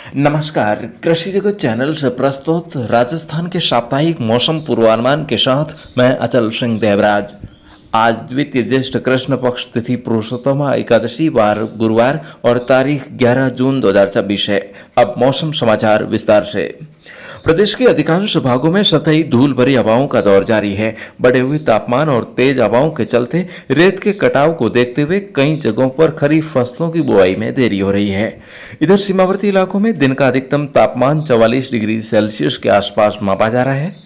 नमस्कार, कृषि जगत चैनल से प्रस्तुत राजस्थान के साप्ताहिक मौसम पूर्वानुमान के साथ मैं अचल सिंह देवराज। आज द्वितीय ज्येष्ठ कृष्ण पक्ष तिथि पुरुषोत्तम एकादशी वार गुरुवार और तारीख 11 जून 2026 है। अब मौसम समाचार विस्तार से। प्रदेश के अधिकांश भागों में सतही धूल भरी हवाओं का दौर जारी है। बढ़े हुए तापमान और तेज हवाओं के चलते रेत के कटाव को देखते हुए कई जगहों पर खरीफ फसलों की बुआई में देरी हो रही है। इधर सीमावर्ती इलाकों में दिन का अधिकतम तापमान 44 डिग्री सेल्सियस के आसपास मापा जा रहा है।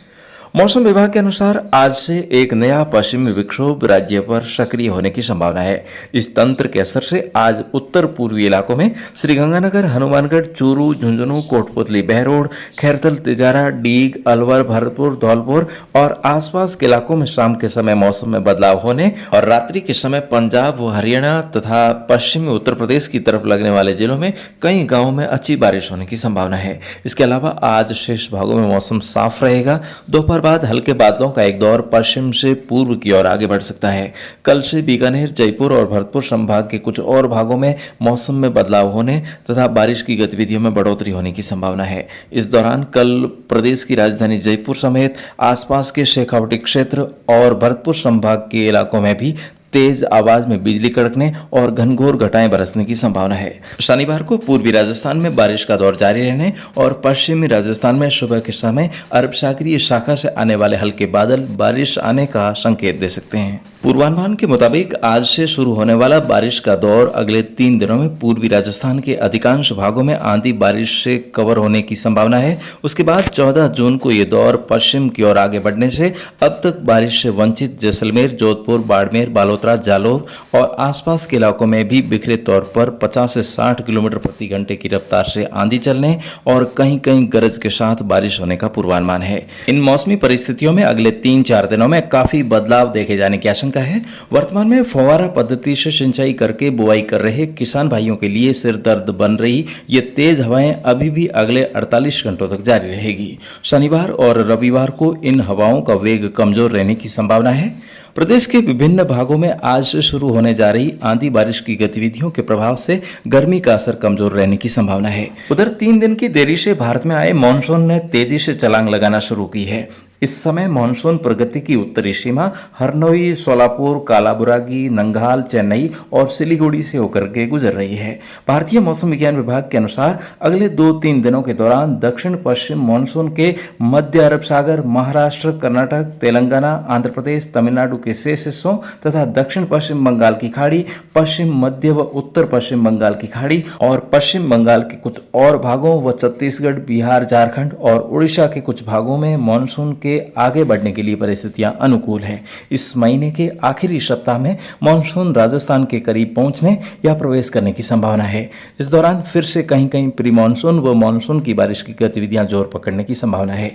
मौसम विभाग के अनुसार आज से एक नया पश्चिमी विक्षोभ राज्य पर सक्रिय होने की संभावना है। इस तंत्र के असर से आज उत्तर पूर्वी इलाकों में श्रीगंगानगर, हनुमानगढ़, चूरू, झुंझुनू, कोटपुतली, बहरोड, खैरथल, तिजारा, डीग, अलवर, भरतपुर, धौलपुर और आसपास के इलाकों में शाम के समय मौसम में बदलाव होने और रात्रि के समय पंजाब व हरियाणा तथा पश्चिमी उत्तर प्रदेश की तरफ लगने वाले जिलों में कई गांवों में अच्छी बारिश होने की संभावना है। इसके अलावा आज शेष भागों में मौसम साफ रहेगा। दोपहर बाद हल्के बादलों का एक दौर पश्चिम से पूर्व की ओर आगे बढ़ सकता है। कल से बीकानेर, जयपुर और भरतपुर संभाग के कुछ और भागों में मौसम में बदलाव होने तथा बारिश की गतिविधियों में बढ़ोतरी होने की संभावना है। इस दौरान कल प्रदेश की राजधानी जयपुर समेत आसपास के शेखावटी क्षेत्र और भरतपुर संभाग के इलाकों में भी तेज आवाज में बिजली कड़कने और घनघोर घटाएं बरसने की संभावना है। शनिवार को पूर्वी राजस्थान में बारिश का दौर जारी रहने और पश्चिमी राजस्थान में सुबह के समय अरब सागरीय शाखा से आने वाले हल्के बादल बारिश आने का संकेत दे सकते हैं। पूर्वानुमान के मुताबिक आज से शुरू होने वाला बारिश का दौर अगले 3 दिनों में पूर्वी राजस्थान के अधिकांश भागों में आंधी बारिश से कवर होने की संभावना है। उसके बाद 14 जून को ये दौर पश्चिम की ओर आगे बढ़ने से अब तक बारिश से वंचित जैसलमेर, जोधपुर, बाड़मेर, बालोतरा, जालोर और आसपास के इलाकों में भी बिखरे तौर पर 50 से 60 किलोमीटर प्रति घंटे की रफ्तार से आंधी चलने और कहीं कहीं गरज के साथ बारिश होने का पूर्वानुमान है। इन मौसमी परिस्थितियों में अगले 3-4 दिनों में काफी बदलाव देखे जाने की आशंका है। वर्तमान में फव्वारा पद्धति से सिंचाई करके बुआई कर रहे किसान भाइयों के लिए सिर दर्द बन रही ये तेज हवाएं अभी भी अगले 48 घंटों तक जारी रहेगी। शनिवार और रविवार को इन हवाओं का वेग कमजोर रहने की संभावना है। प्रदेश के विभिन्न भागों में आज से शुरू होने जा रही आंधी बारिश की गतिविधियों के प्रभाव से गर्मी का असर कमजोर रहने की संभावना है। उधर 3 दिन की देरी से भारत में आए मानसून ने तेजी से छलांग लगाना शुरू की है। इस समय मानसून प्रगति की उत्तरी सीमा हरनोई, सोलापुर, कालाबुरागी, नंगाल, चेन्नई और सिलीगुड़ी से होकर के गुजर रही है। भारतीय मौसम विज्ञान विभाग के अनुसार अगले 2-3 दिनों के दौरान दक्षिण पश्चिम मानसून के मध्य अरब सागर, महाराष्ट्र, कर्नाटक, तेलंगाना, आंध्र प्रदेश, तमिलनाडु के शेष हिस्सों तथा दक्षिण पश्चिम बंगाल की खाड़ी, पश्चिम मध्य व उत्तर पश्चिम बंगाल की खाड़ी और पश्चिम बंगाल के कुछ और भागों व छत्तीसगढ़, बिहार, झारखंड और उड़ीसा के कुछ भागों में मानसून के आगे बढ़ने के लिए परिस्थितियां अनुकूल हैं। इस महीने के आखिरी सप्ताह में मानसून राजस्थान के करीब पहुंचने या प्रवेश करने की संभावना है। इस दौरान फिर से कहीं कहीं प्री मानसून व मानसून की बारिश की गतिविधियां जोर पकड़ने की संभावना है।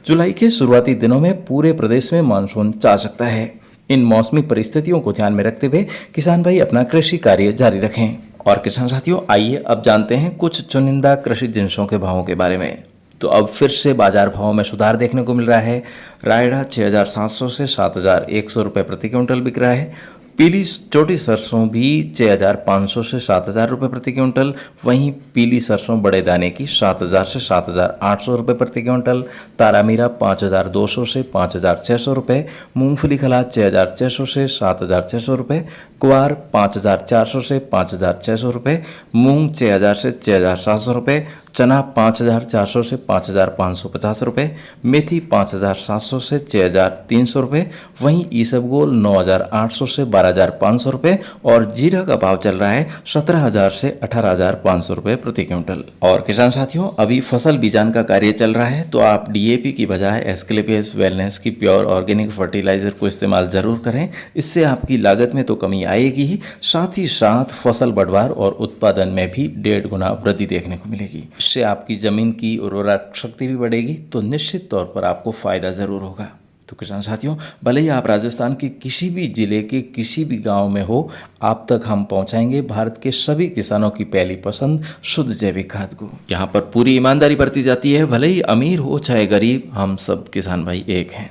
जुलाई के शुरुआती दिनों में पूरे प्रदेश में मानसून चा सकता है। इन मौसमी परिस्थितियों को ध्यान में रखते हुए किसान भाई अपना कृषि कार्य जारी रखें। और किसान साथियों, आइए अब जानते हैं कुछ चुनिंदा कृषि जिन्सों के भावों के बारे में। तो अब फिर से बाजार भाव में सुधार देखने को मिल रहा है। रायड़ा 6,700 से 7,100 रुपये प्रति क्विंटल बिक रहा है। पीली छोटी सरसों भी 6,500 से 7,000 रुपये प्रति क्विंटल। वहीं पीली सरसों बड़े दाने की 7,000 से 7,800 रुपये प्रति क्विंटल। तारामीरा 5,200 से 5,600 रुपये। मूंगफली खला 6,600 से 7,600 रुपये। ग्वार 5,400 से 5,600 रुपये। मूंग 6,000 से 6,700 रुपये। चना 5,400 से 5,550 रुपये। मेथी 5,700 से 6,300 रुपये। वहीं ईसबगोल 9,800 से 12,500 रुपये और जीरा का भाव चल रहा है 17,000 से 18,500 रुपये प्रति क्विंटल। और किसान साथियों, अभी फसल बीजान का कार्य चल रहा है, तो आप डीएपी की बजाय एस्क्लेपियस वेलनेस की प्योर ऑर्गेनिक फर्टिलाइजर को इस्तेमाल जरूर करें। इससे आपकी लागत में तो कमी आएगी ही, साथ ही साथ फसल बढ़वार और उत्पादन में भी 1.5 गुना वृद्धि देखने को मिलेगी। इससे आपकी जमीन की उर्वरा शक्ति भी बढ़ेगी, तो निश्चित तौर पर आपको फायदा जरूर होगा। तो किसान साथियों, भले ही आप राजस्थान के किसी भी जिले के किसी भी गांव में हो, आप तक हम पहुंचाएंगे भारत के सभी किसानों की पहली पसंद शुद्ध जैविक खाद को। यहाँ पर पूरी ईमानदारी बरती जाती है। भले ही अमीर हो चाहे गरीब, हम सब किसान भाई एक हैं।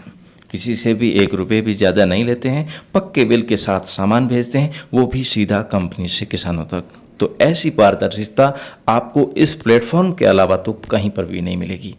किसी से भी 1 रुपये भी ज़्यादा नहीं लेते हैं। पक्के बिल के साथ सामान भेजते हैं, वो भी सीधा कंपनी से किसानों तक। तो ऐसी पारदर्शिता आपको इस प्लेटफॉर्म के अलावा तो कहीं पर भी नहीं मिलेगी।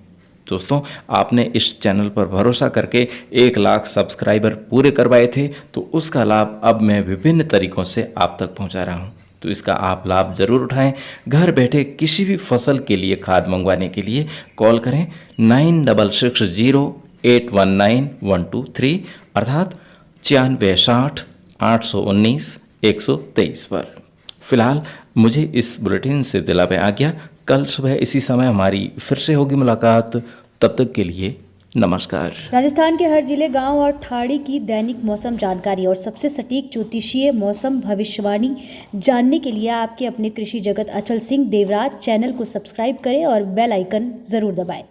दोस्तों, आपने इस चैनल पर भरोसा करके 1 लाख सब्सक्राइबर पूरे करवाए थे, तो उसका लाभ अब मैं विभिन्न तरीकों से आप तक पहुंचा रहा हूं। तो इसका आप लाभ ज़रूर उठाएं। घर बैठे किसी भी फसल के लिए खाद मंगवाने के लिए कॉल करें 9660819123 अर्थात 9660819123 पर। फिलहाल मुझे इस बुलेटिन से दिला में आज्ञा। कल सुबह इसी समय हमारी फिर से होगी मुलाकात। तब तक के लिए नमस्कार। राजस्थान के हर जिले, गांव और ठाड़ी की दैनिक मौसम जानकारी और सबसे सटीक ज्योतिषीय मौसम भविष्यवाणी जानने के लिए आपके अपने कृषि जगत अचल सिंह देवराज चैनल को सब्सक्राइब करें और बेल आइकन जरूर दबाएं।